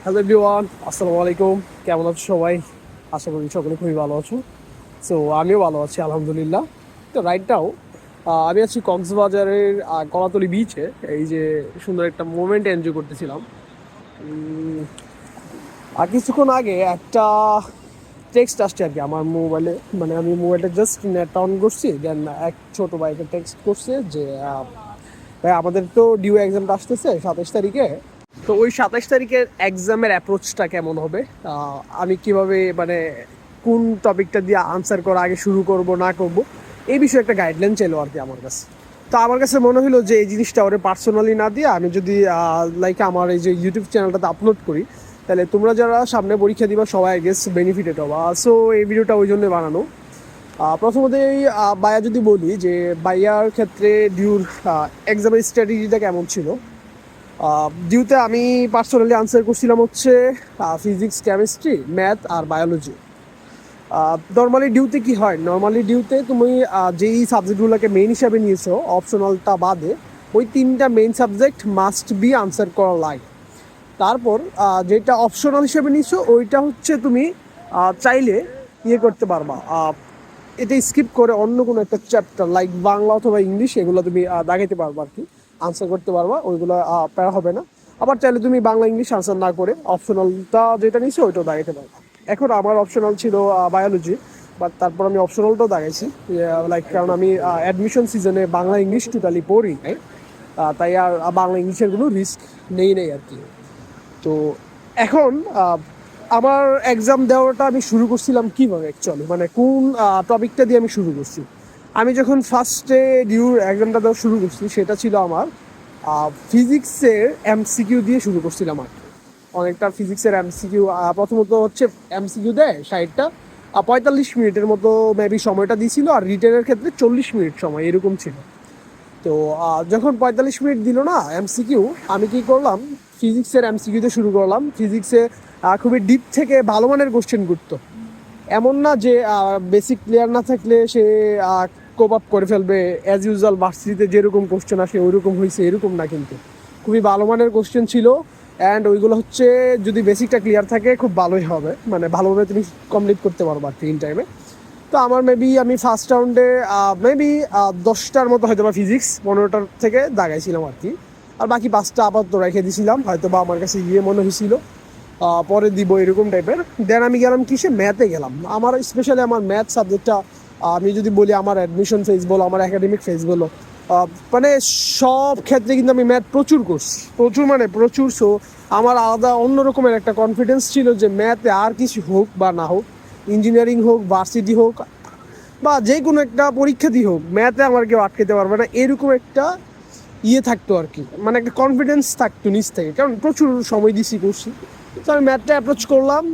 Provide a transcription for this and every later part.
Hello everyone, আসসালামু আলাইকুম। কেমন আছো সবাই? আশা করি সকলে খুবই ভালো আছো। সো আমিও ভালো আছি আলহামদুলিল্লাহ। তো রাইট নাও আমি আছি কক্সবাজারের কলাতলি বিচে। এই যে সুন্দর একটা মোমেন্ট এনজয় করতেছিলাম। আর কিছুক্ষণ আগে একটা টেক্সট আসছে আর কি আমার মোবাইলে, মানে আমি মোবাইলটা জাস্ট নেট অন করছি, দেন এক ছোট ভাইকে টেক্সট করছে যে ভাই আমাদের তো ডিউ এক্সামটা আসতেছে 27 তারিখে। তো ওই 27 তারিখের এক্সামের অ্যাপ্রোচটা কেমন হবে, আমি কিভাবে মানে কোন টপিকটা দিয়ে আনসার করা আগে শুরু করব না করব, এই বিষয়ে একটা গাইডলাইন চাইলো আর কি আমার কাছে। তো আমার কাছে মনে হলো যে এই জিনিসটা ওরে পার্সোনালি না দিয়ে আমি যদি লাইক আমার এই যে ইউটিউব চ্যানেলটাতে আপলোড করি, তাহলে তোমরা যারা সামনে পরীক্ষা দিবা সবাই গেস বেনিফিটেড হবা। সো এই ভিডিওটা ওই জন্য বানানো। প্রথমত এই বায়া যদি বলি যে বাইয়ার ক্ষেত্রে ডিউর এক্সামের স্ট্র্যাটেজিটা কেমন ছিল। ডিউতে আমি পার্সোনালি আনসার করছিলাম হচ্ছে ফিজিক্স, কেমিস্ট্রি, ম্যাথ আর বায়োলজি। নর্মালি ডিউতে কি হয়, নর্মালি ডিউতে তুমি যেই সাবজেক্টগুলোকে মেইন হিসাবে নিয়েছো অপশনালটা বাদে, ওই তিনটা main subject must be answer করা লাগে। তারপর যেটা অপশনাল হিসেবে নিছো ওইটা হচ্ছে তুমি চাইলে ইয়ে করতে পারবা, এটা স্কিপ করে অন্য কোনো একটা চ্যাপ্টার লাইক বাংলা অথবা ইংলিশ এগুলো তুমি দাগাইতে পারবা আর কি, আনসার করতে পারবা, ওইগুলো প্যারা হবে না। আবার চাইলে তুমি বাংলা ইংলিশ আনসার না করে অপশনালটা যেটা নিছো ওইটাও দাগাইতে পারবা। এখন আমার অপশনাল ছিল বায়োলজি, বাট তারপর আমি অপশনালটাও দাগাইছি, লাইক কারণ আমি অ্যাডমিশন সিজনে বাংলা ইংলিশ টোটালি পড়ি নাই, তাই আর বাংলা ইংলিশের কোনো রিস্ক নেই আর কি। তো এখন আমার এক্সাম দেওয়াটা আমি শুরু করছিলাম কীভাবে অ্যাকচুয়ালি, মানে কোন টপিকটা দিয়ে আমি শুরু করছি। আমি যখন ফার্স্টে ডিউর এক্সামটা দেওয়া শুরু করছি সেটা ছিল আমার ফিজিক্সের এমসিকিউ দিয়ে শুরু করছিলাম আর কি। অনেকটা ফিজিক্সের এমসিকিউ, প্রথমত হচ্ছে এমসিকিউ দেয় 60টা, 45 মিনিটের মতো মেবি সময়টা দিয়েছিল, আর রিটেনের ক্ষেত্রে 40 মিনিট সময় এরকম ছিল। তো যখন 45 মিনিট দিল না এমসিকিউ, আমি কি করলাম, ফিজিক্সের এমসিকিউতে শুরু করলাম। ফিজিক্সে খুবই ডিপ থেকে ভালো মানের কোশ্চেন করতো, এমন না যে বেসিক ক্লিয়ার না থাকলে সে কোপ আপ করে ফেলবে, অ্যাজ ইউজুয়াল ভার্সিটিতে যেরকম কোশ্চেন আসে ওইরকম হয়েছে এরকম না, কিন্তু খুবই ভালো মানের কোশ্চেন ছিল। অ্যান্ড ওইগুলো হচ্ছে যদি বেসিকটা ক্লিয়ার থাকে খুব ভালোই হবে, মানে ভালোভাবে তুমি কমপ্লিট করতে পারবো আর কি ইন টাইমে। তো আমার মেবি আমি ফার্স্ট রাউন্ডে মেবি 10টার মতো হয়তো বা ফিজিক্স 15টার থেকে দাগাইছিলাম আর কি, আর বাকি 5টা আপাতত রেখে দিয়েছিলাম, হয়তো বা আমার কাছে ইয়ে মনে হয়েছিল পরে দিব এরকম টাইপের। দেন আমি গেলাম কিসে, ম্যাথে গেলাম। আমার স্পেশালি আমার ম্যাথ সাবজেক্টটা, আমি যদি বলি আমার অ্যাডমিশন ফেজ বলো আমার একাডেমিক ফেজ বলো, মানে সব ক্ষেত্রে কিন্তু আমি ম্যাথ প্রচুর করছি, প্রচুর মানে প্রচুর। সো আমার আলাদা অন্য রকমের একটা কনফিডেন্স ছিল যে ম্যাথে আর কিছু হোক বা না হোক, ইঞ্জিনিয়ারিং হোক, ভার্সিটি হোক, বা যে কোনো একটা পরীক্ষা দিয়ে হোক, ম্যাথে আমার কেউ আটকাতে পারবে না, এরকম একটা ইয়ে থাকতো আর কি, মানে একটা কনফিডেন্স থাকতো নিজ থেকে, কারণ প্রচুর সময় দিছি করছি। তো আমি ম্যাথটা অ্যাপ্রোচ করলাম।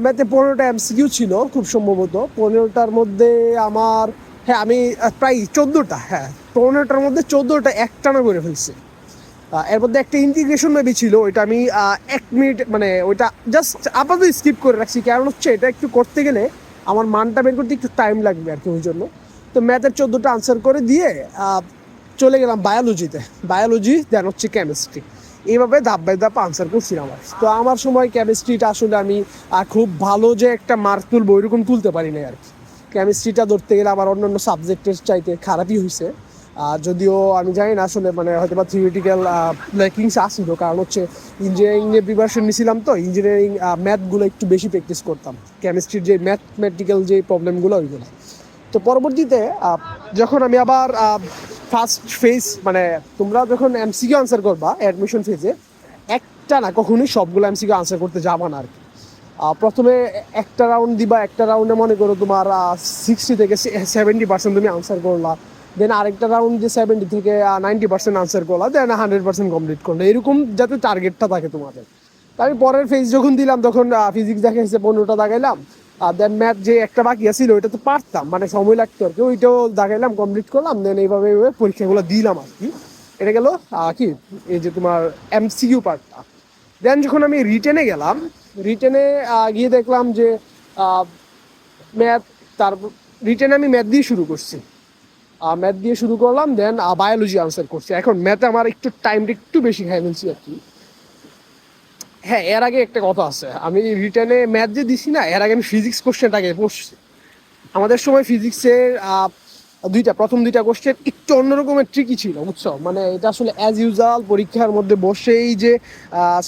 ম্যাথে 15টা এমসিকিউ ছিল খুব সম্ভবত, 15টার মধ্যে আমার, হ্যাঁ আমি প্রায় 14টা, হ্যাঁ 15টার মধ্যে 14টা একটানা করে ফেলছে। এর মধ্যে একটা ইন্টিগ্রেশন মেবি ছিল, ওইটা আমি 1 মিনিট মানে ওইটা জাস্ট আপাতত স্কিপ করে রাখছি, কারণ হচ্ছে এটা একটু করতে গেলে আমার মানটা বের করতে একটু টাইম লাগবে আর কি, ওই জন্য। তো ম্যাথের 14টা আনসার করে দিয়ে চলে গেলাম বায়োলজিতে, বায়োলজি দেন হচ্ছে কেমিস্ট্রি, এইভাবে ধাপ বাই ধাপ আনসার করছিলাম। তো আমার সময় কেমিস্ট্রিটা আসলে আমি খুব ভালো যে একটা মার্ক তুলবো ওইরকম তুলতে পারি না আর কি। কেমিস্ট্রিটা ধরতে গেলে আবার অন্যান্য সাবজেক্টের চাইতে খারাপই হয়েছে, যদিও আমি জানি না আসলে, মানে হয়তো বা থিওরিটিক্যাল ল্যাকিংস আসছিল, কারণ হচ্ছে ইঞ্জিনিয়ারিং নিয়ে প্রিপারেশন নিয়েছিলাম, তো ইঞ্জিনিয়ারিং ম্যাথগুলো একটু বেশি প্র্যাকটিস করতাম, কেমিস্ট্রির যে ম্যাথমেটিক্যাল যে প্রবলেমগুলো ওইগুলো। তো পরবর্তীতে যখন আমি আবার ফার্স্ট ফেজ, মানে তোমরা যখন এমসিকিউ আনসার করবা অ্যাডমিশন ফেজে, একটা না কখনোই সবগুলো এমসিকিউ আনসার করতে যাবা না আর কি। প্রথমে একটা রাউন্ড দিবা, একটা রাউন্ডে মনে করো তোমার 60 থেকে 70% তুমি আনসার করলা, দেন আরেকটা রাউন্ড যে 70 থেকে 90% আনসার করলা, দেন 100% কমপ্লিট করলো, এরকম যাতে টার্গেটটা থাকে তোমাদের। আমি পরের ফেজ যখন দিলাম তখন ফিজিক্স দেখাইছে 15টা দাগাইলাম, আর দেন ম্যাথ যে একটা বাকি আছিল ওইটা তো পারতাম, মানে সময় লাগতো আর কি, ওইটাও দাগাইলাম, কমপ্লিট করলাম, দেন এইভাবে পরীক্ষাগুলো দিলাম আর কি। এটা গেল কি এই যে তোমার এমসিকিউ পার্টটা। দেন যখন আমি রিটেনে গেলাম, রিটেনে গিয়ে দেখলাম যে ম্যাথ, তারপর রিটেনে আমি ম্যাথ দিয়ে শুরু করছি, ম্যাথ দিয়ে শুরু করলাম, দেন বায়োলজি আনসার করছি। এখন ম্যাথে আমার একটু টাইমটা একটু বেশি খাই ফেলছি আর কি। হ্যাঁ, এর আগে একটা কথা আছে, আমি রিটার্নে ম্যাথ যে দিছি না, এর আগে আমি ফিজিক্স কোশ্চেনটাকে পড়ছি। আমাদের সময় ফিজিক্সের প্রথম দুইটা কোশ্চেন একটু অন্যরকমের ট্রিকি ছিল, বুঝছো? মানে এটা আসলে অ্যাজ ইউজুয়াল পরীক্ষার মধ্যে বসেই যে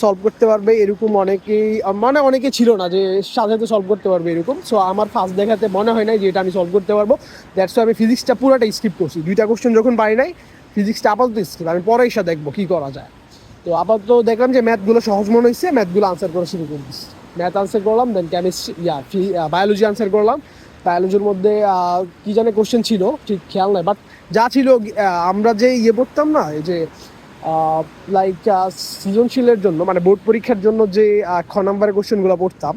সলভ করতে পারবে এরকম অনেকেই, মানে অনেকে ছিল না যে সাথে সাথে সলভ করতে পারবে এরকম। সো আমার ফার্স্ট দেখাতে মনে হয় নাই যে এটা আমি সলভ করতে পারবো। দ্যাটস আমি ফিজিক্সটা পুরোটা স্কিপ করছি। দুইটা কোশ্চেন যখন পারি নাই, ফিজিক্সটা আপাতত স্কিপ, আমি পরে এসে দেখবো কী করা যায়। তো আপাতত দেখলাম যে ম্যাথগুলো সহজ মনে হয়েছে, ম্যাথগুলো আনসার করা শুরু করে দিচ্ছি। ম্যাথ আনসার করলাম, দেন কেমিস্ট্রি বায়োলজি আনসার করলাম। বায়োলজির মধ্যে কি জানে কোশ্চেন ছিল ঠিক খেয়াল নাই, বাট যা ছিল আমরা যে পড়তাম না, এই যে লাইক সৃজনশীলের জন্য মানে বোর্ড পরীক্ষার জন্য যে খ নাম্বারের কোশ্চেনগুলো পড়তাম,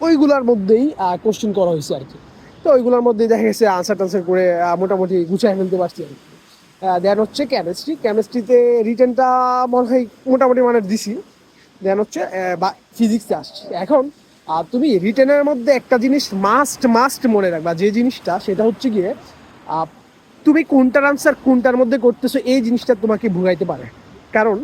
ওইগুলোর মধ্যেই কোশ্চেন করা হয়েছে আর কি। তো ওইগুলোর মধ্যেই দেখা গেছে আনসার টানসার করে মোটামুটি গুছিয়ে ফেলতে পারছি আর কি। দেন হচ্ছে কেমিস্ট্রিতে রিটেনটা মনে হয় মোটামুটি মানে দিছি। দেন হচ্ছে ফিজিক্সে আসছি এখন। তুমি রিটেনের মধ্যে একটা জিনিস মাস্ট মাস্ট মনে রাখবা, যে জিনিসটা সেটা হচ্ছে গিয়ে তুমি কোনটার আনসার কোনটার মধ্যে করতেছো, এই জিনিসটা তোমাকে ভুগাইতে পারে। কারণ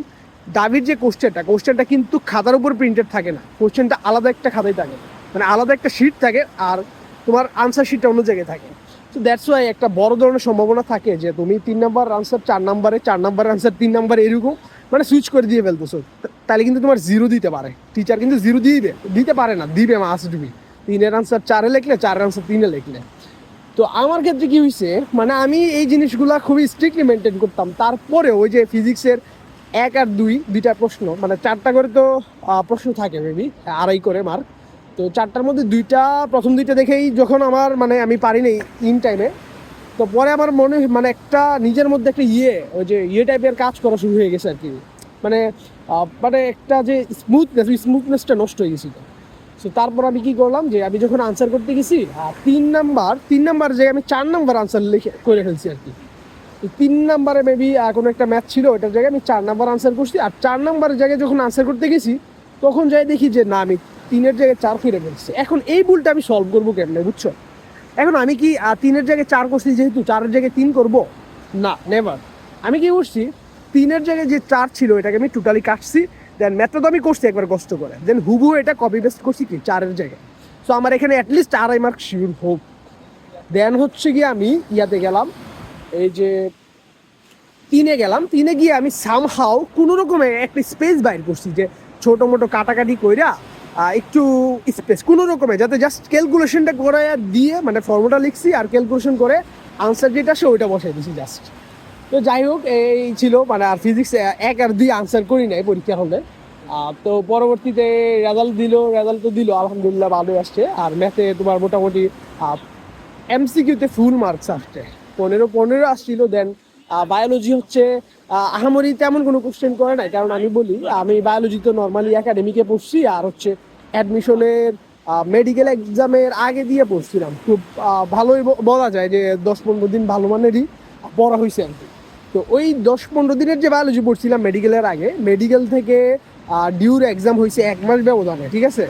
দাবির যে কোশ্চেনটা কিন্তু খাতার উপর প্রিন্টেড থাকে না, কোশ্চেনটা আলাদা একটা খাতায় থাকে, মানে আলাদা একটা শিট থাকে, আর তোমার আনসার শিটটা অন্য জায়গায় থাকে। তো দ্যাটস ওয়াই একটা বড় ধরনের সম্ভাবনা থাকে যে তুমি 3 নাম্বার আনসার 4 নাম্বারে, 4 নাম্বার আনসার 3 নাম্বারে, এরকম মানে সুইচ করে দিয়ে ফেলতেছো। তাহলে কিন্তু তোমার জিরো দিতে পারে টিচার, কিন্তু জিরো দিতে পারে না, দিবে মাস্ট বি। 3-এর আনসার 4-এ লিখলে, 4-এর আনসার 3-এ লিখলে। তো আমার ক্ষেত্রে কি হয়েছে, মানে আমি এই জিনিসগুলা খুবই স্ট্রিক্টলি মেনটেন করতাম। তারপরে ওই যে ফিজিক্সের 1 আর 2 দুইটা প্রশ্ন, মানে 4টা করে তো প্রশ্ন থাকে মেবি, 2.5 করে মার্ক। তো 4টার মধ্যে প্রথম দুইটা দেখেই যখন আমার মানে আমি পারিনি ইন টাইমে, তো পরে আমার মনে মানে একটা নিজের মধ্যে একটা ওই যে টাইপের কাজ করা শুরু হয়ে গেছে আর কি। মানে মানে একটা যে স্মুথনেসটা নষ্ট হয়ে গেছিল। সো তারপর আমি কি করলাম, যে আমি যখন আনসার করতে গেছি 3 নাম্বার যে আমি 4 নাম্বার আনসার লিখে করে ফেলছি আর কি। 3 নাম্বারে মেবি কোনো একটা ম্যাথ ছিল, ওটার জায়গায় আমি 4 নাম্বার আনসার করছি। আর 4 নাম্বারের জায়গায় যখন আনসার করতে গেছি, তখন যাই দেখি যে না, আমি 3-এর জায়গায় 4 ফিরে ফেলছি। এখন এই ভুলটা আমি সলভ করবো কেমনে, বুঝছো? এখন আমি কি 3-এর জায়গায় 4 করছি, যেহেতু 4-এর জায়গায় 3 করবো না, নেভার। আমি কি করছি, 3-এর জায়গায় যে 4 ছিল এটাকে আমি টোটালি কাটছি। দেন ম্যাথটা তো আমি করছি একবার কষ্ট করে, দেন হুবহু এটা কপি পেস্ট করছি কি 4-এর জায়গায়। সো আমার এখানে অ্যাটলিস্ট 2.5 মার্ক শিওর হোক। দেন হচ্ছে গিয়ে আমি ইয়াতে গেলাম, এই যে 3-এ গেলাম। 3-এ গিয়ে আমি সামহাও কোনো রকমে একটা স্পেস বাইর করছি, যে ছোটো মোটো কাটাকাটি কইরা একটু স্পেস কোনো রকমে, যাতে জাস্ট ক্যালকুলেশনটা করে দিয়ে, মানে ফর্মুলা লিখছি আর ক্যালকুলেশন করে আনসার যেটা সে ওইটা বসাই দিছি জাস্ট। তো যাই হোক, এই ছিল মানে। আর ফিজিক্স 1 আর 2 আনসার করি নাই পরীক্ষা হলে। তো পরবর্তীতে রেজাল্ট তো দিল আলহামদুলিল্লাহ, ভালোই আসছে। আর ম্যাথে তোমার মোটামুটি এমসিকিউতে ফুল মার্কস আসছে, 15 আসছিল। দেন বায়োলজি হচ্ছে আহামরি তেমন কোনো কোশ্চেন করে নাই, কারণ আমি বলি আমি বায়োলজি তো নর্মালি একাডেমিকে পড়ছি, আর হচ্ছে অ্যাডমিশনের মেডিকেল এক্সামের আগে দিয়ে পড়ছিলাম। খুব ভালোই বলা যায় যে 10-15 দিন ভালো মানেরই পড়া হয়েছে আর কি। তো ওই 10-15 দিনের যে বায়োলজি পড়ছিলাম মেডিকেলের আগে, মেডিকেল থেকে ডিউর এক্সাম হয়েছে 1 মাস ব্যবধানে, ঠিক আছে?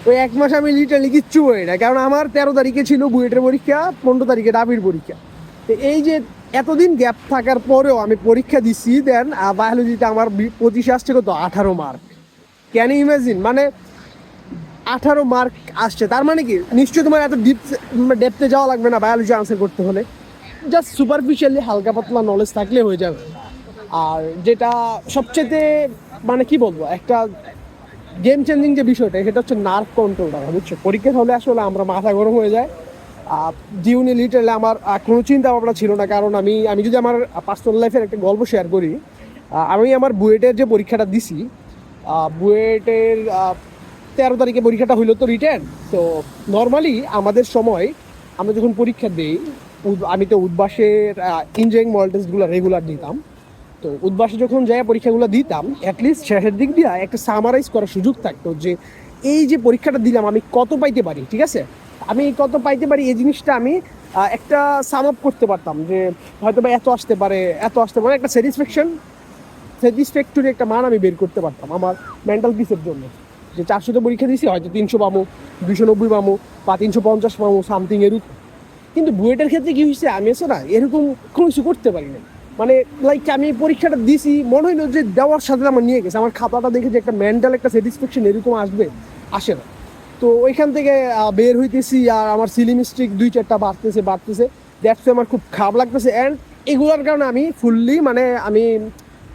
ওই 1 মাস আমি লিটারালি কিচ্ছু করি না, কারণ আমার 13 তারিখে ছিল বুয়েটের পরীক্ষা, 15 তারিখে ডাবির পরীক্ষা। তো এই যে এতদিন গ্যাপ থাকার পরেও আমি পরীক্ষা দিচ্ছি। দেন বায়োলজিতে আমার 25 আসছে কত, 18 মার্ক। Can you imagine? মানে 18 মার্ক আসছে, তার মানে কি নিশ্চয়ই তোমার এত ডেপথে যাওয়া লাগবে না বায়োলজি আনসার করতে হলে, জাস্ট সুপারফিশিয়ালি হালকা পাতলা নলেজ থাকলে হয়ে যাবে। আর যেটা সবচেয়ে মানে কি বলবো, একটা গেম চেঞ্জিং যে বিষয়টা, সেটা হচ্ছে নার্ভ কন্ট্রোলটা, বুঝছো? পরীক্ষা হলে আসলে আমরা মাথা গরম হয়ে যায়। জিউনি লিটারালি আমার কোনো চিন্তা ভাবনা ছিল না, কারণ আমি যদি আমার পার্সোনাল লাইফের একটা গল্প শেয়ার করি, আমি আমার বুয়েটের যে পরীক্ষাটা দিছি, বুয়েটের 13 তারিখে পরীক্ষাটা হইলো তো রিটেন। তো নর্মালি আমাদের সময় আমরা যখন পরীক্ষা দিই, আমি তো উদ্বাসের ইঞ্জিনিয়ারিং মডেল টেস্টগুলো রেগুলার দিতাম। তো উদ্বাসে যখন যাই পরীক্ষাগুলো দিতাম, অ্যাটলিস্ট শেষের দিক দিয়ে একটা সামারাইজ করার সুযোগ থাকতো, যে এই যে পরীক্ষাটা দিলাম আমি কত পাইতে পারি, ঠিক আছে? আমি কত পাইতে পারি এই জিনিসটা আমি একটা সাম আপ করতে পারতাম, যে হয়তো বা এত আসতে পারে, একটা স্যাটিসফ্যাক্টরি একটা মান আমি বের করতে পারতাম আমার মেন্টাল পিসের জন্য। যে 400তে পরীক্ষা দিয়েছি, হয়তো 300 পাবো, 290 পাবো, বা 350 পাবো, সামথিং এরকম। কিন্তু বুয়েটের ক্ষেত্রে কি হয়েছে, আমি এসে না এরকম কোনো কিছু করতে পারি না। মানে লাইক আমি পরীক্ষাটা দিছি, মনে হইলো যে দেওয়ার সাথে আমার নিয়ে গেছে, আমার খাতাটা দেখে যে একটা মেন্টাল একটা স্যাটিসফ্যাকশন এরকম আসবে, আসে না। তো ওইখান থেকে বের হইতেছি আর আমার সিলি মিস্টেক 2-4টা বাড়তেছে দ্যাটস আমার খুব খারাপ লাগতেছে। অ্যান্ড এগুলোর কারণে আমি ফুললি মানে আমি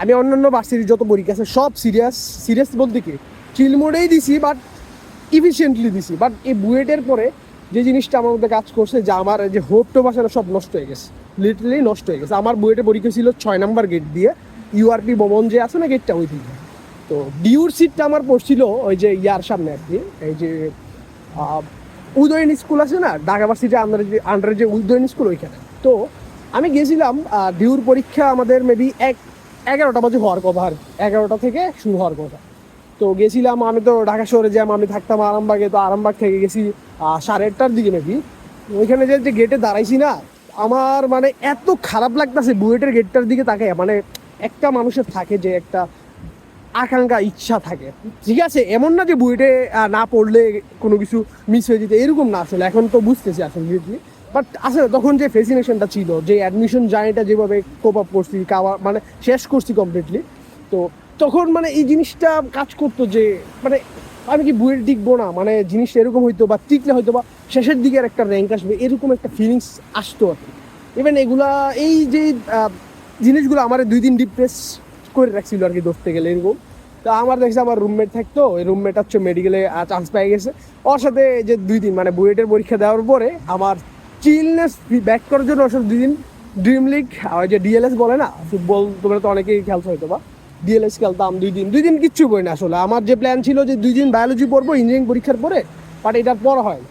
আমি অন্যান্য ভার্সিটির যত পরীক্ষা আছে সব সিরিয়াস বলতে কি চিল মোডেই দিছি, বাট ইফিসিয়েন্টলি দিছি। বাট এই বুয়েটের পরে যে জিনিসটা আমার মধ্যে কাজ করছে, যে আমার যে হোপ টোপ আসলে সব নষ্ট হয়ে গেছে, লিটারালি নষ্ট হয়ে গেছে। আমার বুয়েটে পরীক্ষা ছিল 6 নম্বর গেট দিয়ে, ইউআরপি ভবন যে আছে না গেটটা, ওই দিকে। তো ডিউর সিটটা আমার পড়ছিল ওই যে ইয়ার সামনে আর কি, এই যে উদয়ন স্কুল আছে না ঢাকা ভার্সিটির আন্ডারে যে উদয়ন স্কুল, ওইখানে। তো আমি গেছিলাম ডিউর পরীক্ষা আমাদের মেবি 11টা বাজে হওয়ার কথা, আর 11টা থেকে শুরু হওয়ার কথা। তো গেছিলাম, আমি তো ঢাকা শহরে যাম, আমি থাকতাম আরামবাগে, তো আরামবাগ থেকে গেছি 8:30টার দিকে মেবি। ওইখানে যে গেটে দাঁড়াইছি না, আমার মানে এত খারাপ লাগতেছে বুয়েটের গেটটার দিকে তাকায়। মানে একটা মানুষের থাকে যে একটা আকাঙ্ক্ষা, ইচ্ছা থাকে, ঠিক আছে, এমন না যে বুয়েটে না পড়লে কোনো কিছু মিস হয়ে যেতে, এরকম না আসলে। এখন তো বুঝতেছি আসলে লিটারলি, বাট আসলে তখন যে ফেসিনেশনটা ছিল, যে অ্যাডমিশন জার্নিটা যেভাবে কোপ আপ করছি, মানে শেষ করছি কমপ্লিটলি, তো তখন মানে এই জিনিসটা কাজ করতো যে মানে আমি কি বুয়েট টিকবো না, মানে জিনিসটা এরকম হইতো, বা টিকলে হয়তো বা শেষের দিকে আর একটা র্যাঙ্ক আসবে, এরকম একটা ফিলিংস আসতো আর কি। ইভেন এগুলা এই যে জিনিসগুলো আমার 2 দিন ডিপ্রেস করে রাখছিল আর কি, ধরতে গেলে এরকম। তো আমার দেখছি আমার রুমমেট থাকতো, ওই রুমমেট হচ্ছে মেডিকেলে চান্স পেয়ে গেছে, ওর সাথে যে 2 দিন মানে বুয়েটের পরীক্ষা দেওয়ার পরে আমার চিলনেস ব্যাক করার জন্য ওর সাথে 2 দিন ড্রিম লিগ, ওই যে ডিএলএস বলে না ফুটবল, তোমরা তো অনেকেই খেলছো হয়তো বা, ডিএলএস খেলতাম 2 দিন কিচ্ছু পড়ি না আসলে। আমার যে প্ল্যান ছিল যে 2 দিন বায়োলজি পড়বো ইঞ্জিনিয়ারিং পরীক্ষার পরে, বাট এটার পর হয়।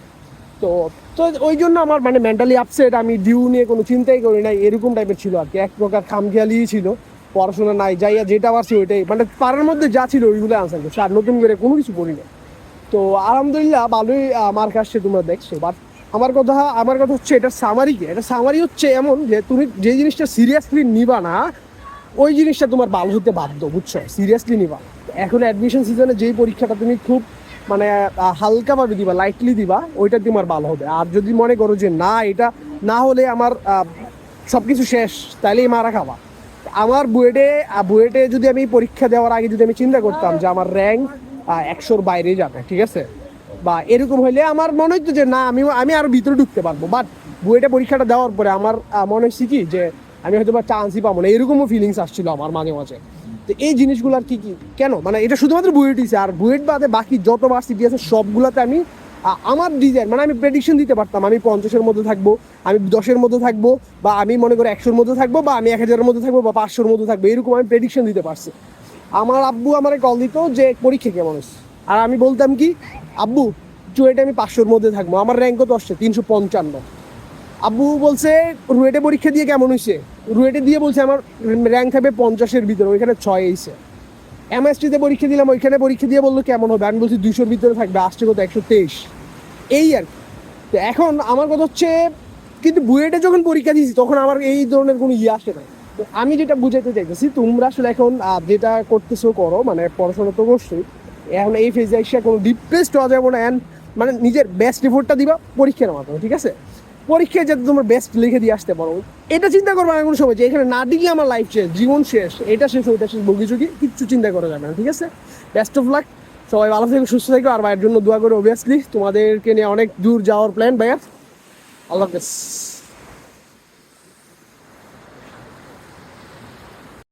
তো তো ওই জন্য আমার মানে মেন্টালি আপসেট, আমি ডিউ নিয়ে কোনো চিন্তাই করি নাই, এরকম টাইপের ছিল আর কি, এক প্রকার খামখেয়ালি ছিল, পড়াশোনা নাই, যাইয়া যেটা পারছি ওইটাই, মানে পাড়ার মধ্যে যা ছিল ওইগুলো আনসার করছি, আর নতুন করে কোনো কিছু করি না। তো আলহামদুলিল্লাহ ভালোই মার্ক আসছে, তোমরা দেখছো। বাট আমার কথা হচ্ছে এটা সামারি, কি এটা সামারি হচ্ছে এমন যে তুমি যে জিনিসটা সিরিয়াসলি নিবা না, ওই জিনিসটা তোমার ভালো হতে বাধ্য, বুঝছো, সিরিয়াসলি নিবা। এখন অ্যাডমিশন সিজনে যেই পরীক্ষাটা তুমি খুব মানে হালকাভাবে দিবা, লাইটলি দিবা, ওইটা তোমার ভালো হবে। আর যদি মনে করো যে না, এটা না হলে আমার সব কিছু শেষ, তাইলেই মারা খাবা। আমার বুয়েটে যদি আমি পরীক্ষা দেওয়ার আগে যদি আমি চিন্তা করতাম যে আমার র্যাঙ্ক 100-র বাইরে যাবে, ঠিক আছে, বা এরকম হইলে আমার মনে হইতো যে না, আমি আরো ভিতরে ঢুকতে পারবো। বাট বুয়েটে পরীক্ষাটা দেওয়ার পরে আমার মনে হচ্ছে কি যে আমি হয়তো বা চান্সই পাবো না, এরকমও ফিলিংস আসছিল আমার মাঝে মাঝে। তো এই জিনিসগুলো আর কি কেন, মানে এটা শুধুমাত্র বুয়েটই, আর বুয়েট বাদে বাকি যত ভার্সিটি আছে সবগুলোতে আমি আমার ডিজাইন মানে আমি প্রেডিকশন দিতে পারতাম আমি 50-এর মধ্যে থাকবো, আমি 10-এর মধ্যে থাকবো, বা আমি মনে করি 100-র মধ্যে থাকবো, বা আমি 1000-এর মধ্যে থাকবো, বা 500-র মধ্যে থাকবো, এরকম আমি প্রেডিকশন দিতে পারছি। আমার আব্বু আমারে কল দিত যে পরীক্ষা কেমন হচ্ছে, আর আমি বলতাম কি, আব্বু চুয়েটে আমি 500-র মধ্যে থাকবো, আমার র্যাঙ্ক কত আসছে 355। আব্বু বলছে রুয়েটে পরীক্ষা দিয়ে কেমন হয়েছে, রুয়েটে দিয়ে বলছে আমার র্যাঙ্ক থাকবে 50-এর ভিতরে, ওইখানে 6 এসে। এমএসটিতে পরীক্ষা দিলাম, ওইখানে পরীক্ষা দিয়ে বললো কেমন হবে, আমি বলছি 200-র ভিতরে থাকবে, আসছে কত 123, এই আর কি। তো এখন আমার কথা হচ্ছে, কিন্তু বুয়েটে যখন পরীক্ষা দিয়েছি তখন আমার এই ধরনের কোনো আসে না। তো আমি যেটা বুঝাইতে চাইতেছি, তোমরা আসলে এখন যেটা করতেছো করো, মানে পড়াশোনা তো অবশ্যই, এখন এই ফেজে এসে কোনো ডিপ্রেসড হওয়া যাবে না, অ্যান্ড মানে নিজের বেস্ট এফোর্টটা দিবা পরীক্ষার মাধ্যমে, ঠিক আছে, পরীক্ষায় যাতে তোমার বেস্ট লিখে দিয়ে আসতে পারো, এটা চিন্তা করবে না কোনো সময় যে এখানে না দিকে আমার লাইফ শেষ, জীবন শেষ, এটা শেষ, ওইটা শেষ, বগিচুকি কিচ্ছু চিন্তা করা যাবে না, ঠিক আছে। বেস্ট অফ লাক, সবাই ভালো থেকো, সুস্থ থেকো, আর ভাইয়ের জন্য দোয়া করো অবভিয়াসলি, তোমাদেরকে নিয়ে অনেক দূর যাওয়ার প্ল্যান ভাইয়া। আল্লাহ হাফেজ।